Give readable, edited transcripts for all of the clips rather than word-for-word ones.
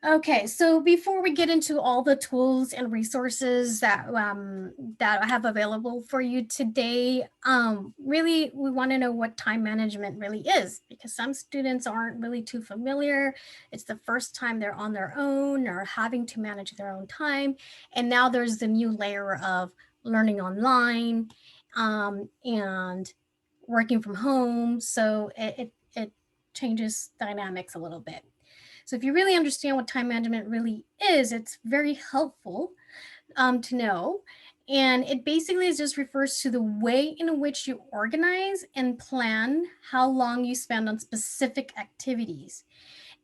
Okay, so before we get into all the tools and resources that I have available for you today, really we want to know what time management really is, because some students aren't really too familiar. It's the first time they're on their own or having to manage their own time, and now there's the new layer of learning online, and working from home. So it changes dynamics a little bit. So if you really understand what time management really is, it's very helpful to know. And it basically just refers to the way in which you organize and plan how long you spend on specific activities.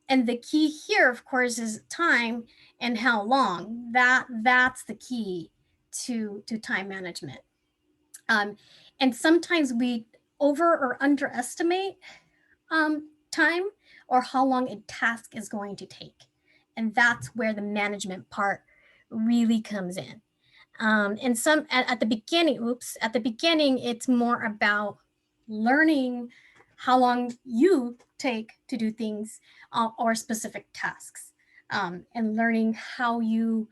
And the key here, of course, is time and how long. That's the key to time management. Um, and sometimes we over or underestimate time or how long a task is going to take. And that's where the management part really comes in. And some at the beginning, at the beginning, it's more about learning how long you take to do things or specific tasks, and learning how you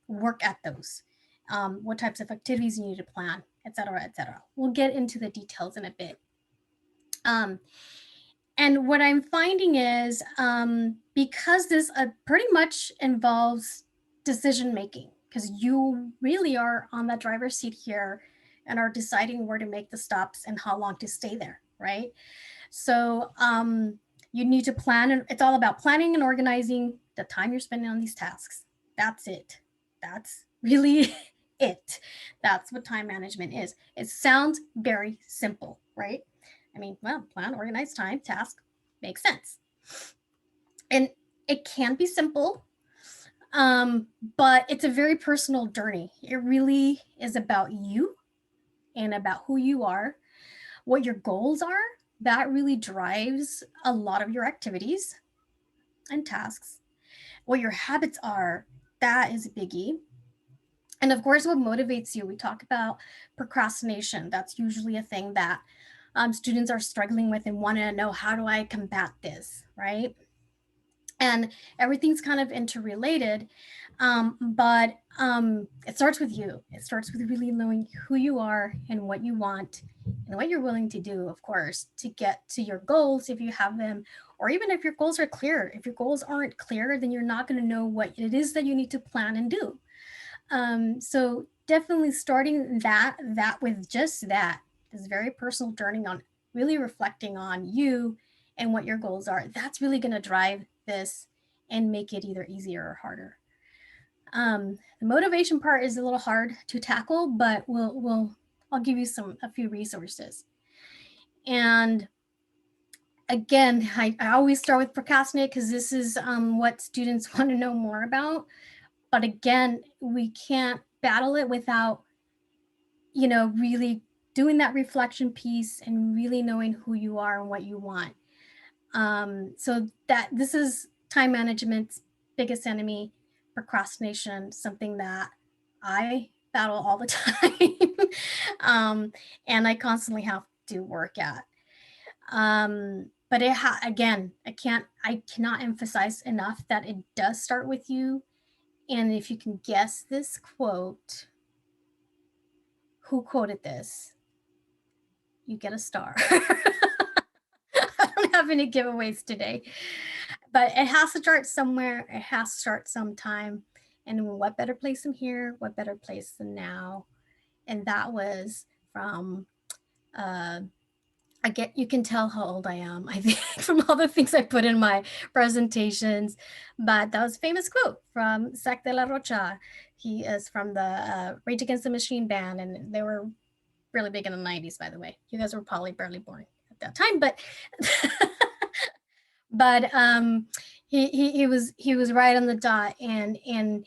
work at those, what types of activities you need to plan, et cetera, et cetera. We'll get into the details in a bit. Um, and what I'm finding is, because this pretty much involves decision making, because you really are on the driver's seat here and are deciding where to make the stops and how long to stay there, right? So you need to plan, and it's all about planning and organizing the time you're spending on these tasks. That's it. That's really it. That's what time management is. It sounds very simple, right? I mean, well, plan, organize time, task, makes sense. And it can be simple, but it's a very personal journey. It really is about you and about who you are, what your goals are. That really drives a lot of your activities and tasks. What your habits are, that is a biggie. And of course, what motivates you. We talk about procrastination. That's usually a thing that students are struggling with and want to know, how do I combat this, right? And everything's kind of interrelated, but it starts with you. It starts with really knowing who you are and what you want and what you're willing to do, of course, to get to your goals if you have them, or even if your goals are clear. If your goals aren't clear, then you're not going to know what it is that you need to plan and do. So definitely starting that with just that, this very personal journey on really reflecting on you and what your goals are. That's really going to drive this and make it either easier or harder. The motivation part is a little hard to tackle, but I'll give you a few resources. And again, I always start with procrastinate because this is what students want to know more about. But again, we can't battle it without, really doing that reflection piece and really knowing who you are and what you want. So that this is time management's biggest enemy, procrastination, something that I battle all the time, and I constantly have to work at. But again, I cannot emphasize enough that it does start with you. And if you can guess this quote, who quoted this, you get a star. I don't have any giveaways today, but it has to start somewhere. It has to start sometime. And what better place than here? What better place than now? And that was from, you can tell how old I am, I think, from all the things I put in my presentations. But that was a famous quote from Zach de la Rocha. He is from the Rage Against the Machine band, and they were really big in the 90s, by the way. You guys were probably barely born at that time, but but he was right on the dot, and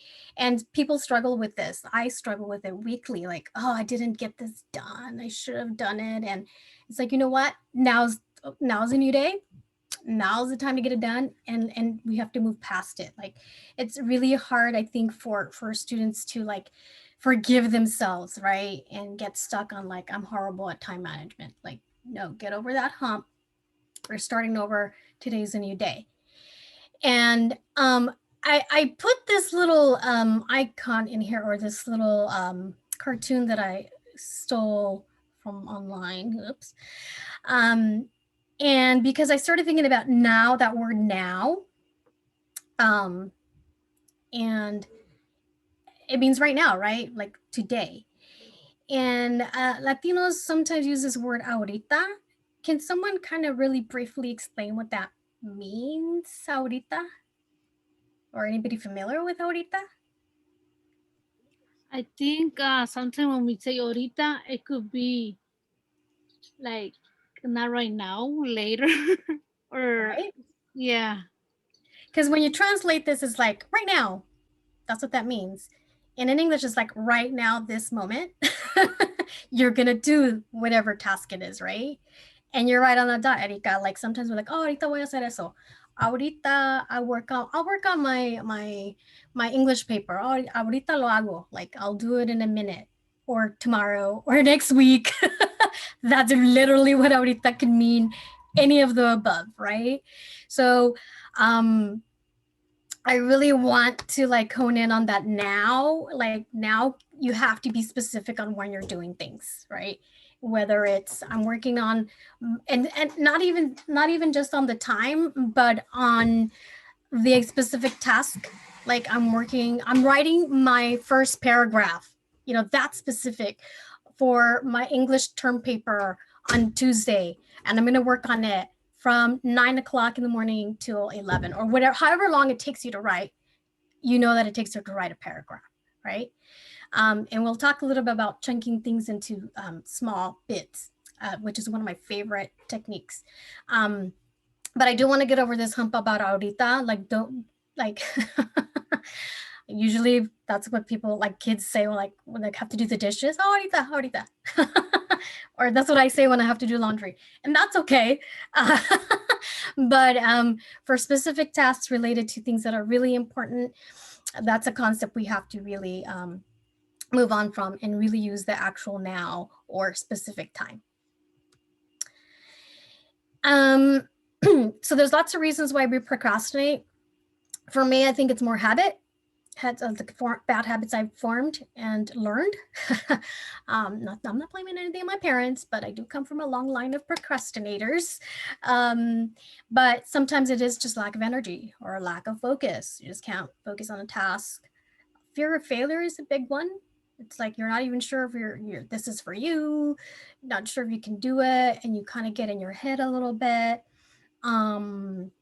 people struggle with this. I struggle with it weekly, like, oh, I didn't get this done, I should have done it. And it's like, you know what, now's a new day, now's the time to get it done, and we have to move past it. Like, it's really hard, I think, for students to like forgive themselves, right, and get stuck on like, I'm horrible at time management. Like, no, get over that hump. We're starting over. Today's a new day. And I put this little icon in here, or this little cartoon that I stole from online. Oops. Um, and because I started thinking about now, that word now, um, and it means right now, right? Like today. And Latinos sometimes use this word ahorita. Can someone kind of really briefly explain what that means, ahorita? Or anybody familiar with ahorita? I think sometimes when we say ahorita, it could be like not right now, later, or Right? yeah. Because when you translate this, it's like right now. That's what that means. And in English, it's like right now, this moment, you're going to do whatever task it is, right? And you're right on the dot, Erika. Like sometimes we're like, oh, ahorita voy a hacer eso. Ahorita I'll work on my English paper. Oh, ahorita lo hago. Like I'll do it in a minute or tomorrow or next week. That's literally what ahorita can mean, any of the above, right? So um I really want to like hone in on that now. Like now you have to be specific on when you're doing things, right? Whether it's I'm working on and not even just on the time, but on the specific task. Like I'm writing my first paragraph. That's specific for my English term paper on Tuesday, and I'm going to work on it from 9 o'clock in the morning till 11 or whatever, however long it takes you to write. That it takes you to write a paragraph, right? And we'll talk a little bit about chunking things into small bits, which is one of my favorite techniques. Um, but I do want to get over this hump about ahorita. Like, don't like. Usually, that's what people like kids say when they have to do the dishes. Oh, ahorita, ahorita. Or that's what I say when I have to do laundry, and that's okay. Uh, but for specific tasks related to things that are really important, that's a concept we have to really move on from and really use the actual now or specific time. Um, so there's lots of reasons why we procrastinate. For me, I think it's more habit. Bad habits I've formed and learned. I'm not blaming anything on my parents, but I do come from a long line of procrastinators. Um, but sometimes it is just lack of energy or a lack of focus. You just can't focus on a task. Fear of failure is a big one. It's like you're not even sure if you're this is for you, not sure if you can do it, and you kind of get in your head a little bit. Um,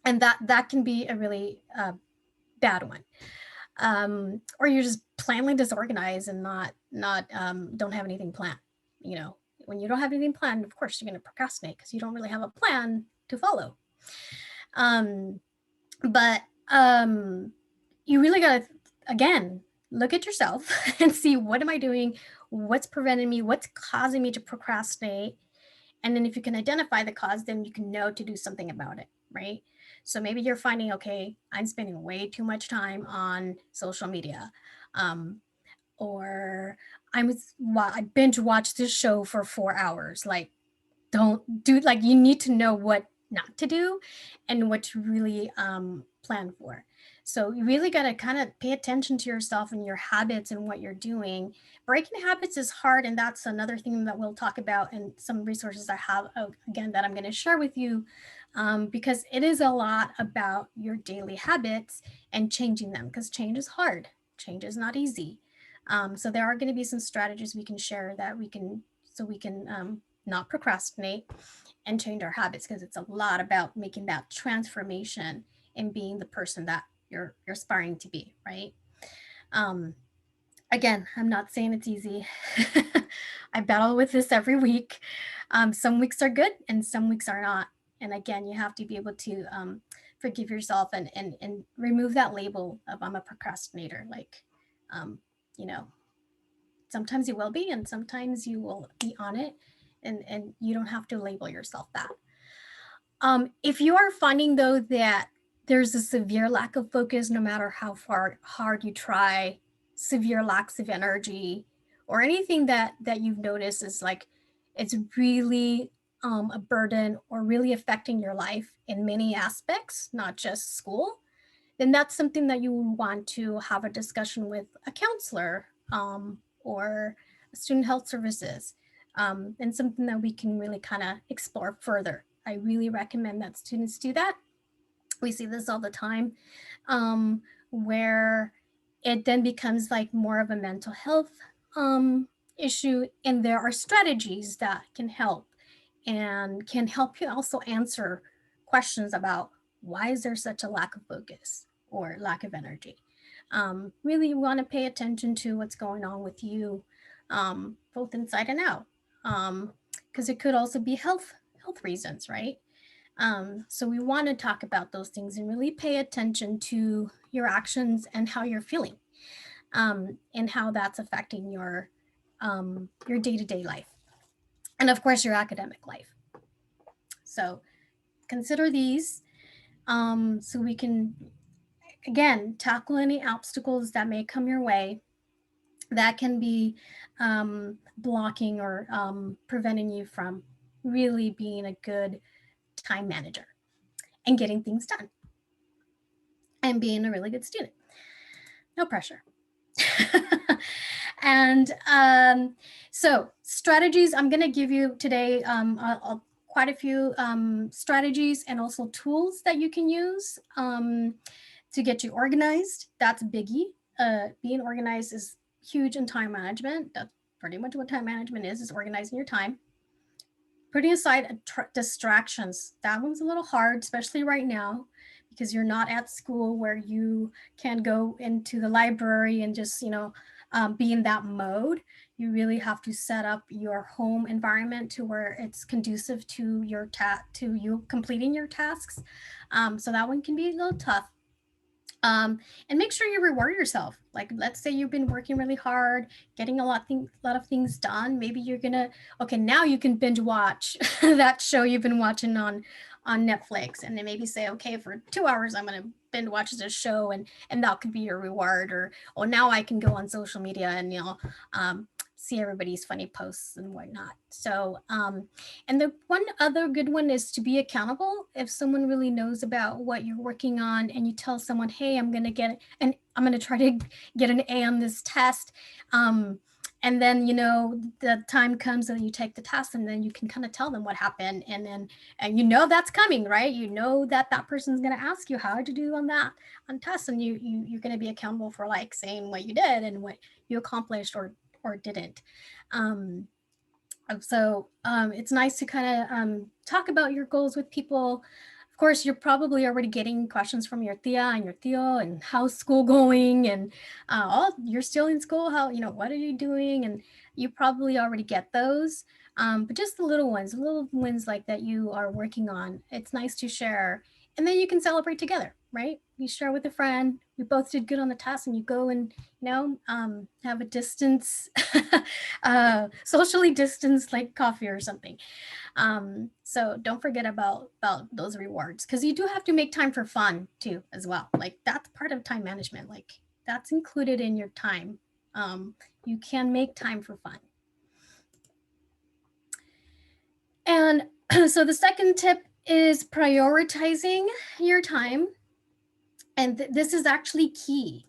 and that can be a really bad one. Or you're just plainly disorganized and not don't have anything planned. When you don't have anything planned, of course you're going to procrastinate because you don't really have a plan to follow. Um, but you really got to, again, look at yourself and see, what am I doing, what's preventing me, what's causing me to procrastinate. And then if you can identify the cause, then you can know to do something about it, right? So maybe you're finding, okay, I'm spending way too much time on social media. um, or I binge watch this show for 4 hours. Like, don't do, like, you need to know what not to do and what to really plan for. So you really got to kind of pay attention to yourself and your habits and what you're doing. Breaking habits is hard, and that's another thing that we'll talk about, and some resources I have, again, that I'm going to share with you, because it is a lot about your daily habits and changing them, because change is hard. Change is not easy. So there are going to be some strategies we can share that we can not procrastinate and change our habits, because it's a lot about making that transformation and being the person that you're aspiring to be, right? um Again, I'm not saying it's easy. I battle with this every week. Some weeks are good and some weeks are not, and again, you have to be able to forgive yourself and remove that label of I'm a procrastinator. Like, um you know sometimes you will be, and sometimes you will be on it, and you don't have to label yourself that. If you are finding though that there's a severe lack of focus, no matter how far hard you try, severe lacks of energy, or anything that you've noticed is like it's really a burden or really affecting your life in many aspects, not just school, then that's something that you want to have a discussion with a counselor, or student health services, and something that we can really kind of explore further. I really recommend that students do that. We see this all the time, where it then becomes like more of a mental health issue, and there are strategies that can help and can help you also answer questions about why is there such a lack of focus or lack of energy. Really, you want to pay attention to what's going on with you, both inside and out, because it could also be health reasons, right? So we want to talk about those things and really pay attention to your actions and how you're feeling, and how that's affecting your day-to-day life, and of course your academic life. So consider these, so we can again tackle any obstacles that may come your way that can be blocking or preventing you from really being a good time manager and getting things done and being a really good student. No pressure. And so strategies, I'm going to give you today quite a few strategies and also tools that you can use to get you organized. That's a biggie. Being organized is huge in time management. That's pretty much what time management is organizing your time. Putting aside distractions, that one's a little hard, especially right now, because you're not at school where you can go into the library and just, be in that mode. You really have to set up your home environment to where it's conducive to to you completing your tasks. So that one can be a little tough. And make sure you reward yourself. Like, let's say you've been working really hard, getting a lot of things done. Maybe you're gonna, okay, now you can binge watch that show you've been watching on Netflix, and then maybe say, okay, for 2 hours I'm gonna binge watch this show, and that could be your reward. Or now I can go on social media and see everybody's funny posts and whatnot. So, and the one other good one is to be accountable. If someone really knows about what you're working on and you tell someone, hey, I'm going to try to get an A on this test. And then, the time comes and you take the test, and then you can kind of tell them what happened. And that's coming, right? That person's going to ask you how did you do on tests. And you're going to be accountable for like saying what you did and what you accomplished or didn't. So it's nice to kind of talk about your goals with people. Of course, you're probably already getting questions from your tia and your tío, and how's school going, and you're still in school, what are you doing, and you probably already get those. But just the little wins like that you are working on, it's nice to share, and then you can celebrate together, right? You share with a friend, we both did good on the test, and you go and have a distance, socially distanced, like coffee or something. So don't forget about those rewards, because you do have to make time for fun too as well. Like, that's part of time management. Like, that's included in your time. You can make time for fun. And so the second tip is prioritizing your time. And this is actually key,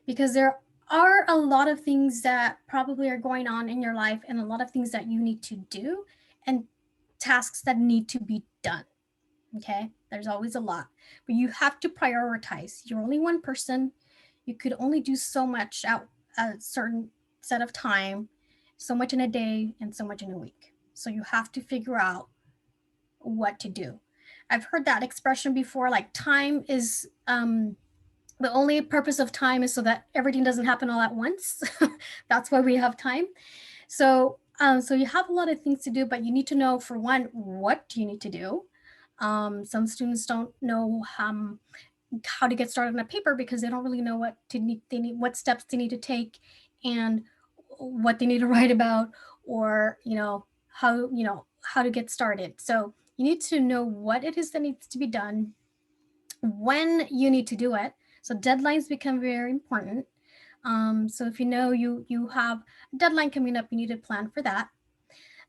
because there are a lot of things that probably are going on in your life, and a lot of things that you need to do, and tasks that need to be done. Okay, there's always a lot, but you have to prioritize. You're only one person. You could only do so much at a certain set of time, so much in a day and so much in a week. So you have to figure out what to do. I've heard that expression before, like time is the only purpose of time is so that everything doesn't happen all at once. That's why we have time. So you have a lot of things to do, but you need to know, for one, what do you need to do? Some students don't know how to get started on a paper, because they don't really know what steps they need to take, and what they need to write about, or how to get started. So you need to know what it is that needs to be done, when you need to do it. So deadlines become very important. So if you have a deadline coming up, you need to plan for that.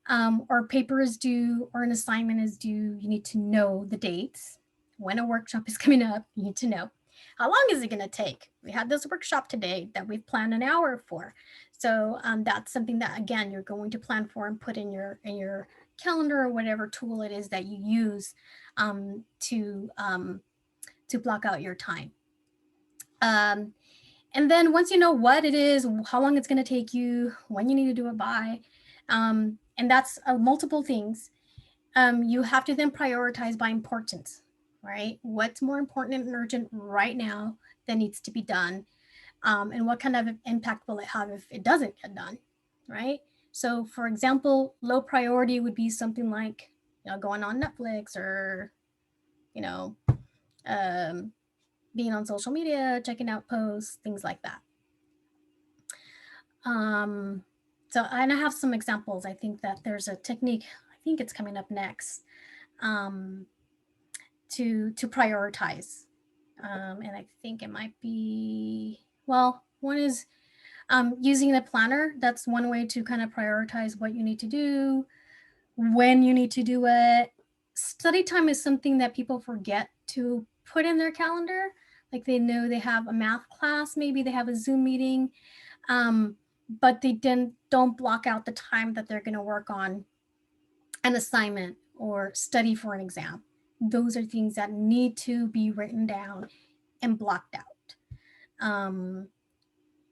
or paper is due or an assignment is due, you need to know the dates. When a workshop is coming up, you need to know. How long is it going to take? We had this workshop today that we've planned an hour for. So that's something that, again, you're going to plan for and put in your calendar or whatever tool it is that you use to block out your time. Um, and then once you know what it is, how long it's going to take you, when you need to do it by, and that's multiple things, you have to then prioritize by importance, right? What's more important and urgent right now that needs to be done, and what kind of impact will it have if it doesn't get done, right? So, for example, low priority would be something like, going on Netflix or, you know, um, being on social media, checking out posts, things like that. Um, and I have some examples. I think that there's a technique, I think it's coming up next, um, to prioritize. And I think it might be, well, one is using a planner. That's one way to kind of prioritize what you need to do, when you need to do it. Study time is something that people forget to put in their calendar. Like they know they have a math class, maybe they have a Zoom meeting, but they don't block out the time that they're going to work on an assignment or study for an exam. Those are things that need to be written down and blocked out.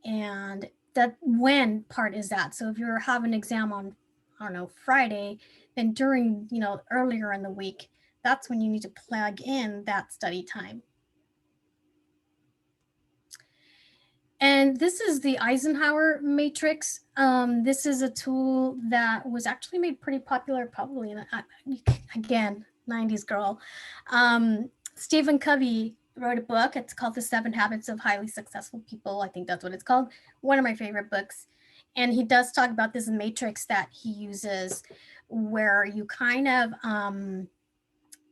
And that when part is that. So if you're having an exam on, I don't know, Friday, then during, earlier in the week, that's when you need to plug in that study time. And this is the Eisenhower matrix. This is a tool that was actually made pretty popular, probably again, 90s girl. Stephen Covey wrote a book. It's called The 7 Habits of Highly Successful People. I think that's what it's called. One of my favorite books. And he does talk about this matrix that he uses where you kind of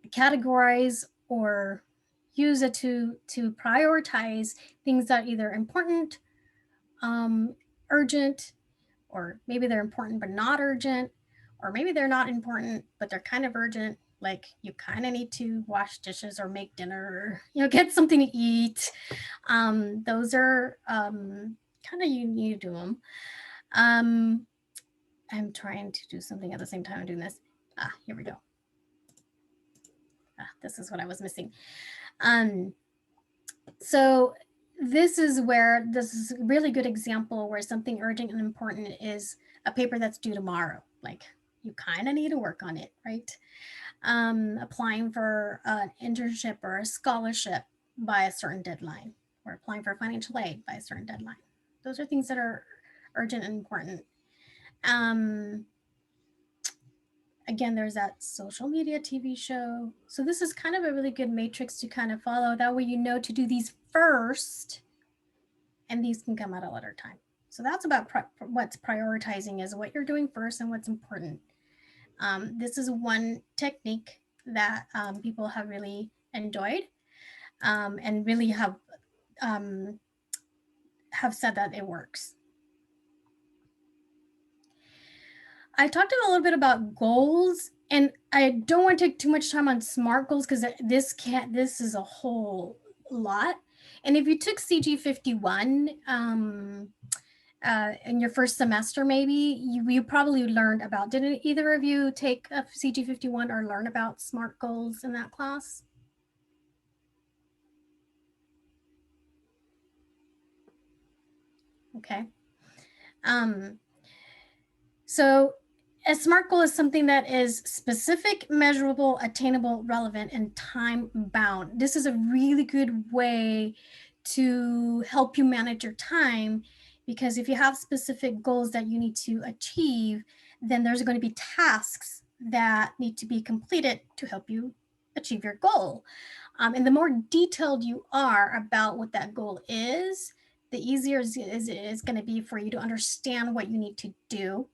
categorize or use it to prioritize things that either important, urgent, or maybe they're important but not urgent, or maybe they're not important but they're kind of urgent. Like you kind of need to wash dishes or make dinner, or get something to eat. Those are kind of, you need to do them. I'm trying to do something at the same time I'm doing this. Here we go. This is what I was missing. So this is a really good example where something urgent and important is a paper that's due tomorrow. Like you kind of need to work on it, right? Applying for an internship or a scholarship by a certain deadline, or applying for financial aid by a certain deadline. Those are things that are urgent and important. Again, there's that social media TV show. So this is kind of a really good matrix to kind of follow. That way you know to do these first, and these can come at a later time. So that's about what's prioritizing, is what you're doing first and what's important. This is one technique that people have really enjoyed, and really have said that it works. I talked a little bit about goals, and I don't want to take too much time on SMART goals because this is a whole lot. And if you took CG 51 in your first semester, maybe you probably learned about. Didn't either of you take a CG 51 or learn about SMART goals in that class? Okay. So a SMART goal is something that is specific, measurable, attainable, relevant, and time bound. This is a really good way to help you manage your time, because if you have specific goals that you need to achieve, then there's going to be tasks that need to be completed to help you achieve your goal. And the more detailed you are about what that goal is, the easier it is going to be for you to understand what you need to do.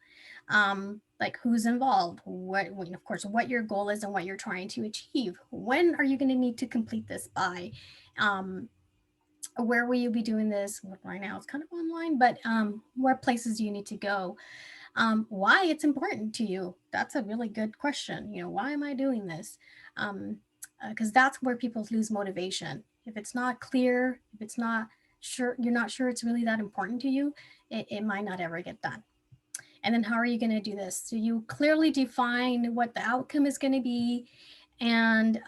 Like who's involved, of course, what your goal is and what you're trying to achieve. When are you going to need to complete this by? Where will you be doing this? Right now it's kind of online, but where places do you need to go? why it's important to you. That's a really good question. Why am I doing this? Because that's where people lose motivation. If it's not clear, if it's not sure, you're not sure it's really that important to you, it might not ever get done. And then how are you going to do this? So you clearly define what the outcome is going to be, and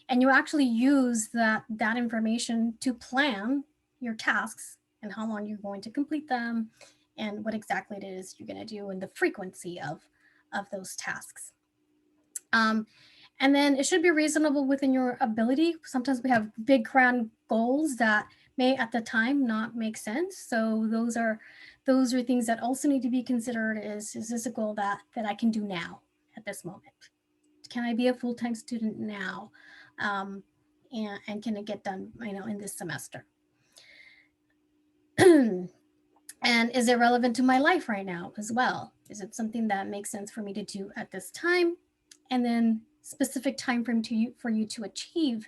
you actually use that information to plan your tasks and how long you're going to complete them, and what exactly it is you're going to do, and the frequency of those tasks. Um, and then it should be reasonable within your ability. Sometimes we have big grand goals that may at the time not make sense. So those are things that also need to be considered. Is this a goal that I can do now at this moment? Can I be a full-time student now? And can it get done, in this semester? And is it relevant to my life right now as well? Is it something that makes sense for me to do at this time? And then specific time frame for you to achieve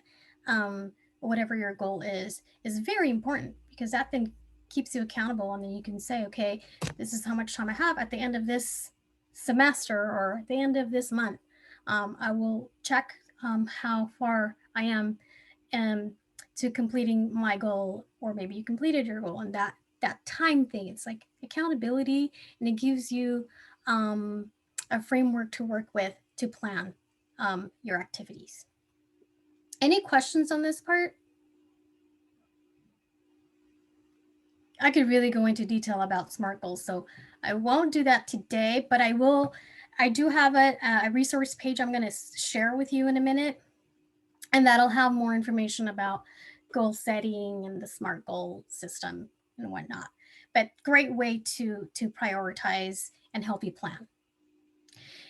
whatever your goal is very important, because that then keeps you accountable, and then you can say, okay, this is how much time I have at the end of this semester or at the end of this month. I will check how far I am to completing my goal, or maybe you completed your goal, and that time thing. It's like accountability, and it gives you a framework to work with to plan your activities. Any questions on this part? I could really go into detail about SMART goals, so I won't do that today, but I will. I do have a resource page I'm going to share with you in a minute, and that'll have more information about goal setting and the SMART goal system and whatnot. But great way to prioritize and help you plan.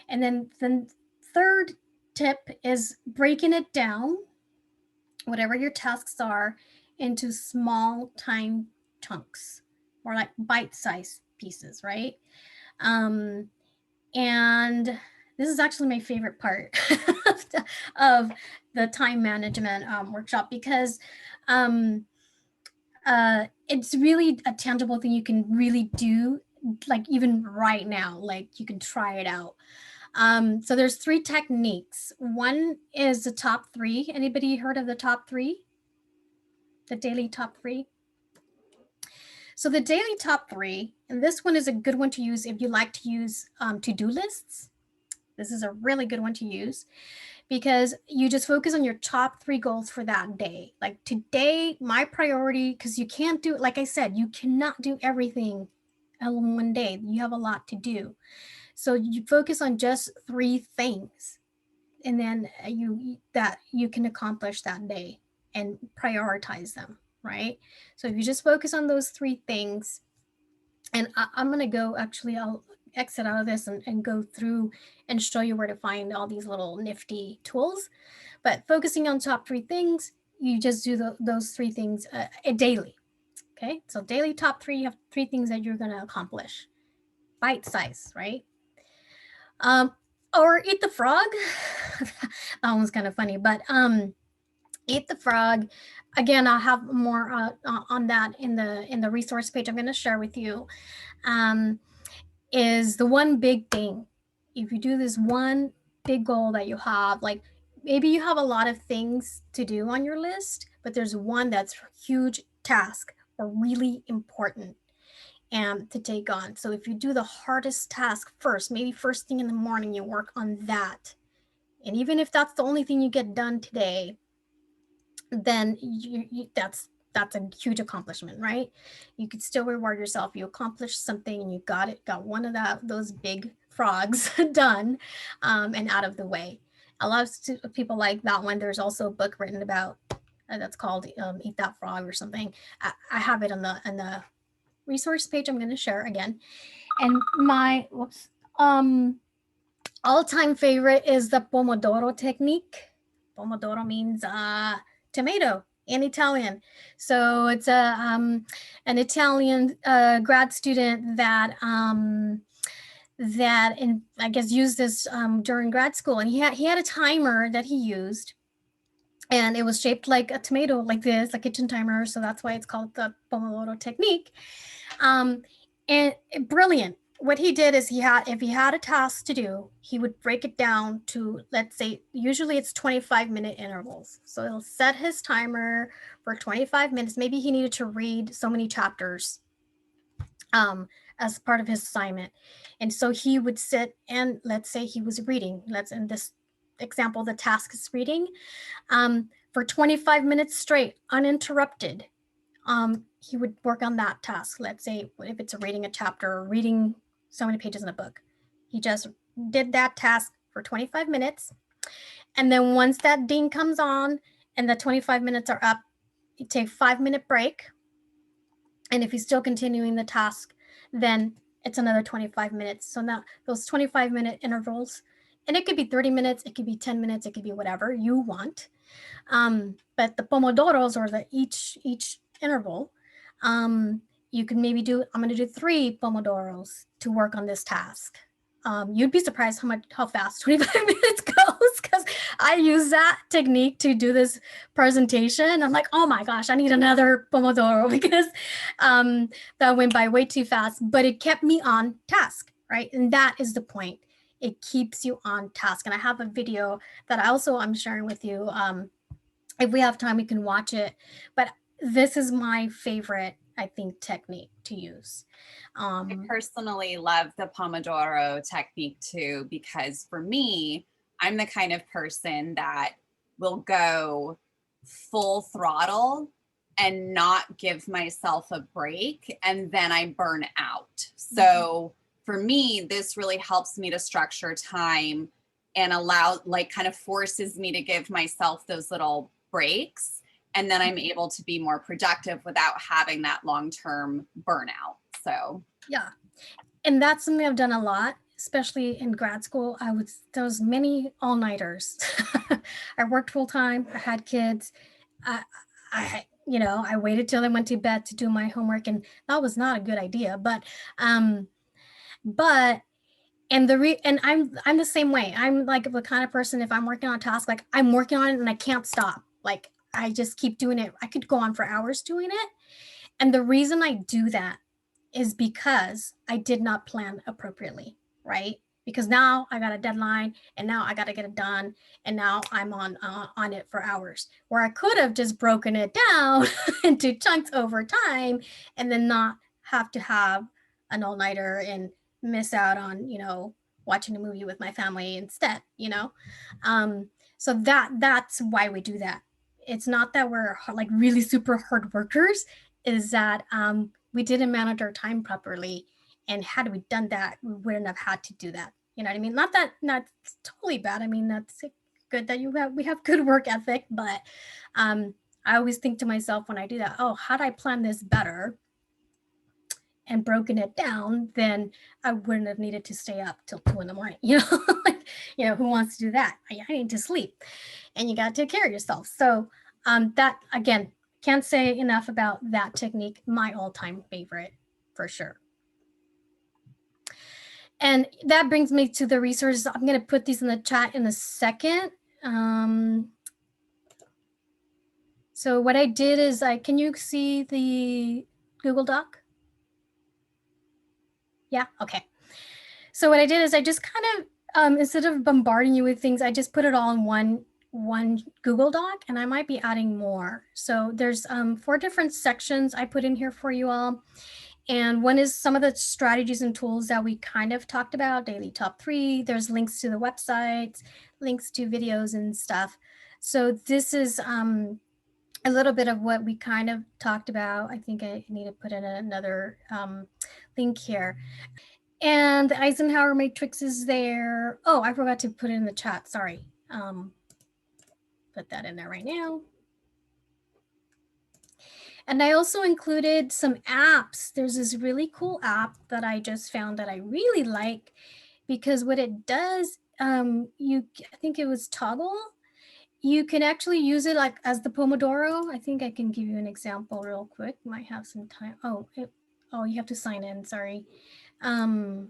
And then the third tip is breaking it down, whatever your tasks are, into small time chunks, or like bite-sized pieces, right? And this is actually my favorite part of the time management workshop, because it's really a tangible thing you can really do, like even right now, like you can try it out. So there's 3 techniques. One is the top 3. Anybody heard of the top 3? The daily top 3? So the daily top 3, and this one is a good one to use if you like to use to-do lists. This is a really good one to use, because you just focus on your top 3 goals for that day. Like today, my priority, because you can't do, like I said, you cannot do everything in one day. You have a lot to do. So you focus on just 3 things, and then you can accomplish that day, and prioritize them, right? So if you just focus on those 3 things, and I'm going to go, actually, I'll exit out of this and go through and show you where to find all these little nifty tools. But focusing on top 3 things, you just do those 3 things daily. Okay, so daily top 3, you have 3 things that you're going to accomplish. Bite size, right? Or eat the frog. That one's kind of funny, but eat the frog. Again, I'll have more on that in the resource page I'm going to share with you. Is the one big thing. If you do this one big goal that you have, like maybe you have a lot of things to do on your list, but there's one that's huge task or really important and to take on. So if you do the hardest task first, maybe first thing in the morning, you work on that. And even if that's the only thing you get done today, then that's a huge accomplishment, right? You could still reward yourself. You accomplished something and you got one of those big frogs done and out of the way. A lot of people like that one. There's also a book written about that's called Eat That Frog or something. I have it on the resource page I'm going to share again. And my all-time favorite is the Pomodoro technique. Pomodoro means tomato in Italian. So it's an Italian grad student that I guess used this during grad school, and he had a timer that he used, and it was shaped like a tomato, like this, a kitchen timer. So that's why it's called the Pomodoro technique. And brilliant. what he did is if he had a task to do, he would break it down to, let's say, usually it's 25-minute intervals. So he'll set his timer for 25 minutes. Maybe he needed to read so many chapters as part of his assignment. And so he would sit and, let's say he was reading, in this example, the task is reading for 25 minutes straight, uninterrupted. He would work on that task. Let's say if it's reading a chapter or reading so many pages in a book, he just did that task for 25 minutes. And then once that ding comes on and the 25 minutes are up, you take a 5-minute break. And if he's still continuing the task, then it's another 25 minutes. So now those 25-minute intervals, and it could be 30 minutes, it could be 10 minutes, it could be whatever you want. But the pomodoros, or the each interval, you can maybe do, I'm going to do 3 pomodoros to work on this task. You'd be surprised how fast 25 minutes goes, because I use that technique to do this presentation. I'm like, oh my gosh, I need another pomodoro, because that went by way too fast, but it kept me on task, right? And that is the point. It keeps you on task. And I have a video that I'm sharing with you. If we have time, we can watch it. But this is my favorite, I think, technique to use. I personally love the Pomodoro technique too, because for me, I'm the kind of person that will go full throttle and not give myself a break, and then I burn out. So for me, this really helps me to structure time and kind of forces me to give myself those little breaks. And then I'm able to be more productive without having that long-term burnout. So, yeah. And that's something I've done a lot, especially in grad school. There was many all-nighters. I worked full time. I had kids. I waited till I went to bed to do my homework, and that was not a good idea. But I'm the same way. I'm like the kind of person, if I'm working on a task, like I'm working on it and I can't stop. Like I just keep doing it. I could go on for hours doing it. And the reason I do that is because I did not plan appropriately, right? Because now I got a deadline, and now I got to get it done, and now I'm on it for hours, where I could have just broken it down into chunks over time, and then not have to have an all-nighter and miss out on, watching a movie with my family instead, so that's why we do that. It's not that we're like really super hard workers, is that we didn't manage our time properly. And had we done that, we wouldn't have had to do that. You know what I mean? Not totally bad. I mean, that's good that we have good work ethic, but I always think to myself when I do that, oh, had I planned this better and broken it down, then I wouldn't have needed to stay up till 2 a.m. Who wants to do that? I need to sleep, and you got to take care of yourself. So that, again, can't say enough about that technique. My all-time favorite, for sure. And that brings me to the resources. I'm going to put these in the chat in a second. So what I did is can you see the Google Doc? Yeah, okay. So what I did is I just kind of, instead of bombarding you with things, I just put it all in one Google Doc, and I might be adding more. So there's 4 different sections I put in here for you all. And one is some of the strategies and tools that we kind of talked about, daily top 3. There's links to the websites, links to videos and stuff. So this is a little bit of what we kind of talked about. I think I need to put in another link here. And the Eisenhower matrix is there. Oh, I forgot to put it in the chat. Sorry. Put that in there right now. And I also included some apps. There's this really cool app that I just found that I really like, because what it does, I think it was Toggle. You can actually use it like as the Pomodoro. I think I can give you an example real quick. Might have some time. Oh, you have to sign in. Sorry. I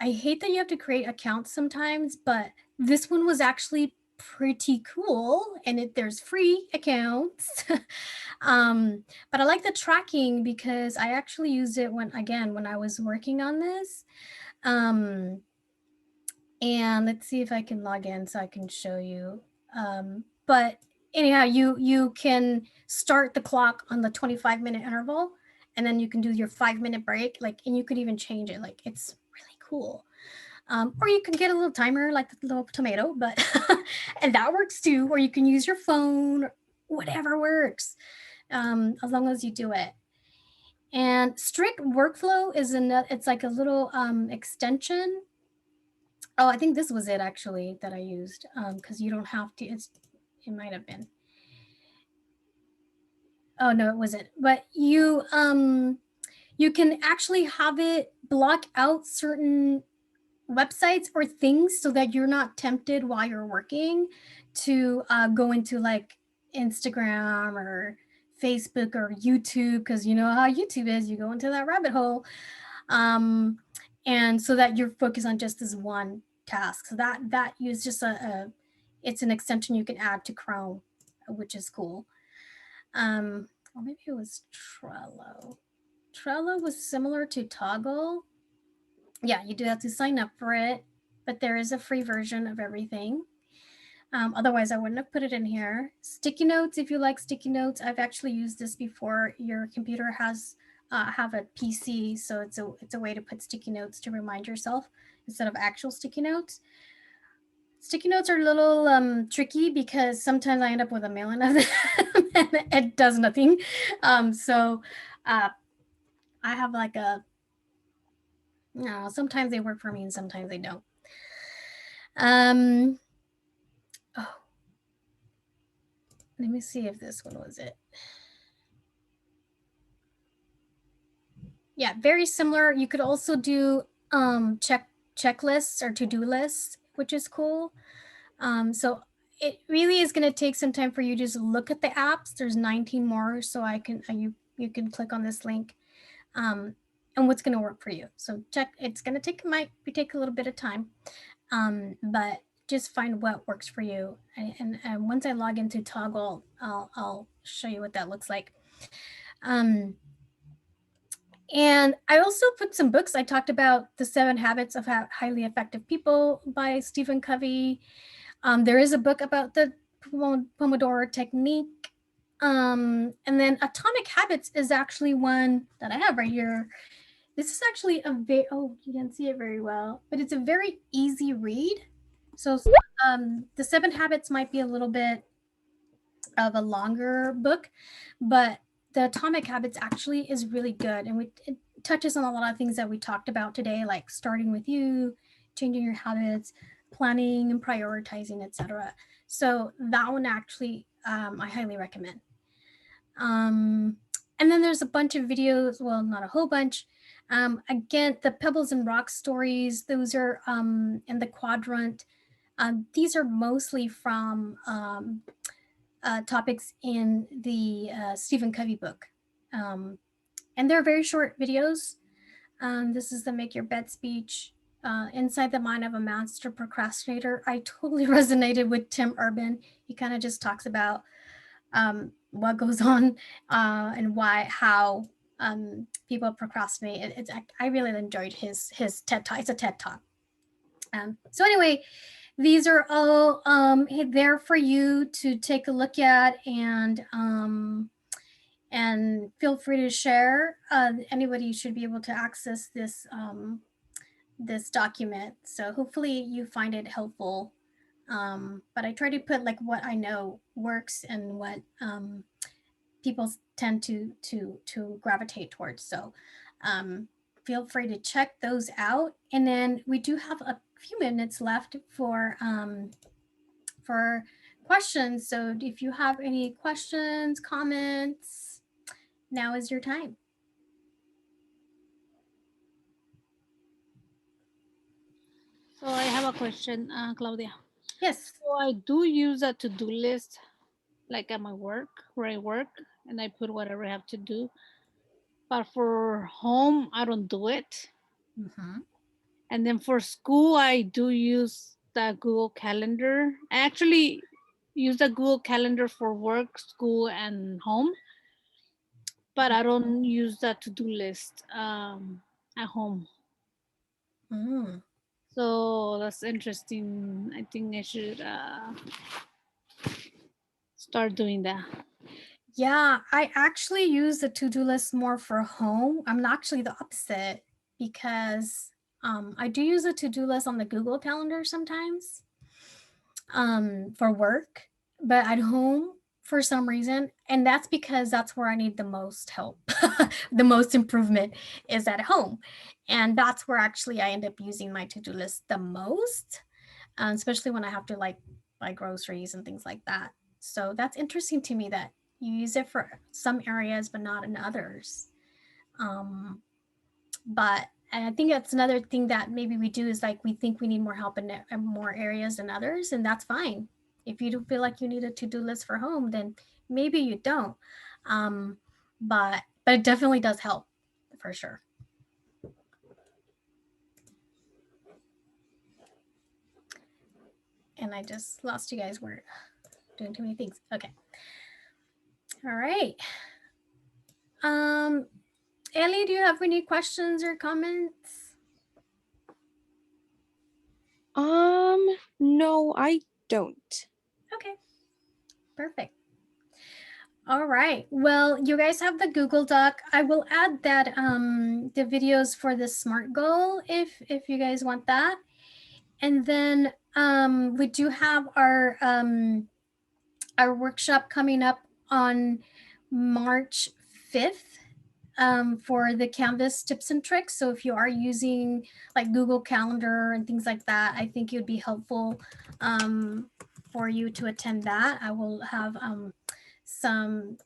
hate that you have to create accounts sometimes, but this one was actually pretty cool, and there's free accounts. But I like the tracking because I actually used it when I was working on this. Um, and let's see if I can log in so I can show you. But anyhow, you can start the clock on the 25-minute interval, and then you can do your 5-minute break. Like, and you could even change it. Like, it's really cool. Or you can get a little timer like the little tomato, but and that works too. Or you can use your phone, whatever works, as long as you do it. And strict workflow is another. It's like a little extension. Oh, I think this was it actually that I used, because you don't have to. It might have been. Oh no, it wasn't. But you can actually have it block out certain websites or things so that you're not tempted while you're working to go into like Instagram or Facebook or YouTube, because you know how YouTube is, you go into that rabbit hole. And so that you're focused on just this one task. So that is just it's an extension you can add to Chrome, which is cool. Or maybe it was Trello. Trello was similar to Toggle. Yeah, you do have to sign up for it, but there is a free version of everything. Otherwise, I wouldn't have put it in here. Sticky notes, if you like sticky notes, I've actually used this before. Your computer has have a PC, so it's a way to put sticky notes to remind yourself instead of actual sticky notes. Sticky notes are a little tricky because sometimes I end up with a million of them and it does nothing. So I have like no, sometimes they work for me and sometimes they don't. Oh, let me see if this one was it. Yeah, very similar. You could also do checklists or to-do lists, which is cool. So it really is going to take some time for you to just look at the apps. There's 19 more, so you can click on this link, and what's going to work for you. So check. It's going to take a little bit of time, but just find what works for you. And once I log into Toggle, I'll show you what that looks like. And I also put some books. I talked about The 7 Habits of Highly Effective People by Stephen Covey. There is a book about the Pomodoro technique. And then Atomic Habits is actually one that I have right here. This is actually you didn't see it very well, but it's a very easy read. So the 7 Habits might be a little bit of a longer book, but the Atomic Habits actually is really good, and it touches on a lot of things that we talked about today, like starting with you, changing your habits, planning and prioritizing, etc. So that one actually I highly recommend. And then there's a bunch of videos, well, not a whole bunch. Again, the Pebbles and Rocks stories, those are in the quadrant. These are mostly from topics in the Stephen Covey book. And they're very short videos. This is the Make Your Bed speech. Inside the Mind of a Master Procrastinator. I totally resonated with Tim Urban. He kind of just talks about what goes on and how people procrastinate. I really enjoyed his TED Talk. It's a TED Talk. So anyway, these are all there for you to take a look at, and feel free to share. Anybody should be able to access this document. So hopefully you find it helpful. But I try to put like what I know works and what people tend to gravitate towards. So feel free to check those out. And then we do have a few minutes left for questions. So if you have any questions, comments, now is your time. So I have a question, Claudia. Yes. So I do use a to-do list, like at my work, where I work, and I put whatever I have to do. But for home, I don't do it. Mm-hmm. And then for school, I do use the Google Calendar. I actually use the Google Calendar for work, school, and home, but I don't use the to-do list at home. Mm. So that's interesting. I think I should start doing that. Yeah, I actually use the to-do list more for home. I'm actually the opposite because I do use a to-do list on the Google Calendar sometimes for work, but at home for some reason, and that's because that's where I need the most help. The most improvement is at home, and that's where actually I end up using my to-do list the most, especially when I have to like buy groceries and things like that. So that's interesting to me that you use it for some areas but not in others. But and I think that's another thing that maybe we do is like we think we need more help in more areas than others, and that's fine. If you don't feel like you need a to-do list for home, then maybe you don't. Um, but it definitely does help for sure. And I just lost you guys. We're doing too many things. Okay. All right. Ellie, do you have any questions or comments? No, I don't. Okay, perfect. All right. Well, you guys have the Google Doc. I will add that the videos for the SMART goal if you guys want that. And then we do have our workshop coming up on March 5th for the Canvas tips and tricks. So if you are using like Google Calendar and things like that, I think it would be helpful for you to attend that. I will have some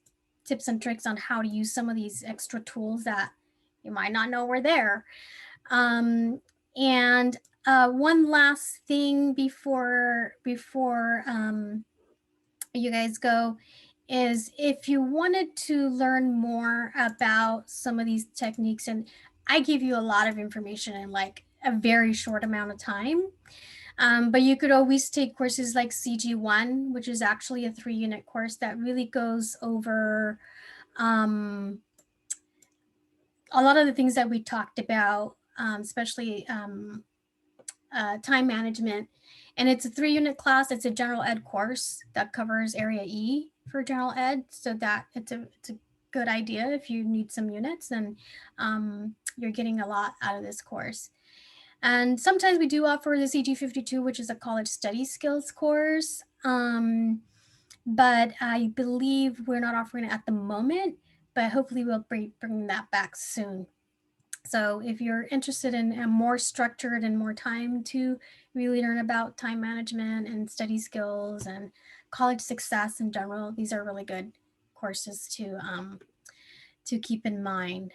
tips and tricks on how to use some of these extra tools that you might not know were there. And one last thing before you guys go is if you wanted to learn more about some of these techniques, and I give you a lot of information in like a very short amount of time, but you could always take courses like CG1, which is actually a 3-unit course that really goes over a lot of the things that we talked about, especially time management. And it's a 3-unit class. It's a general ed course that covers area E for general ed. So that it's a good idea if you need some units, and you're getting a lot out of this course. And sometimes we do offer the CG52, which is a college study skills course. But I believe we're not offering it at the moment, but hopefully we'll bring that back soon. So if you're interested in a more structured and more time to really learn about time management and study skills and college success in general, these are really good courses to keep in mind.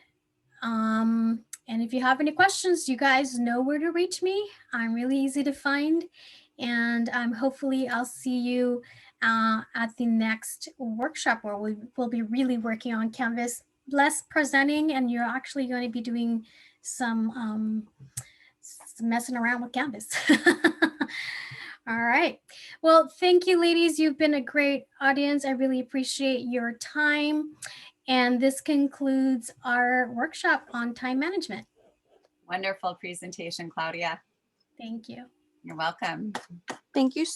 And if you have any questions, you guys know where to reach me. I'm really easy to find, and hopefully I'll see you at the next workshop where we will be really working on Canvas, less presenting, and you're actually going to be doing some messing around with Canvas. All right. Well, thank you, ladies. You've been a great audience. I really appreciate your time. And this concludes our workshop on time management. Wonderful presentation, Claudia. Thank you. You're welcome. Thank you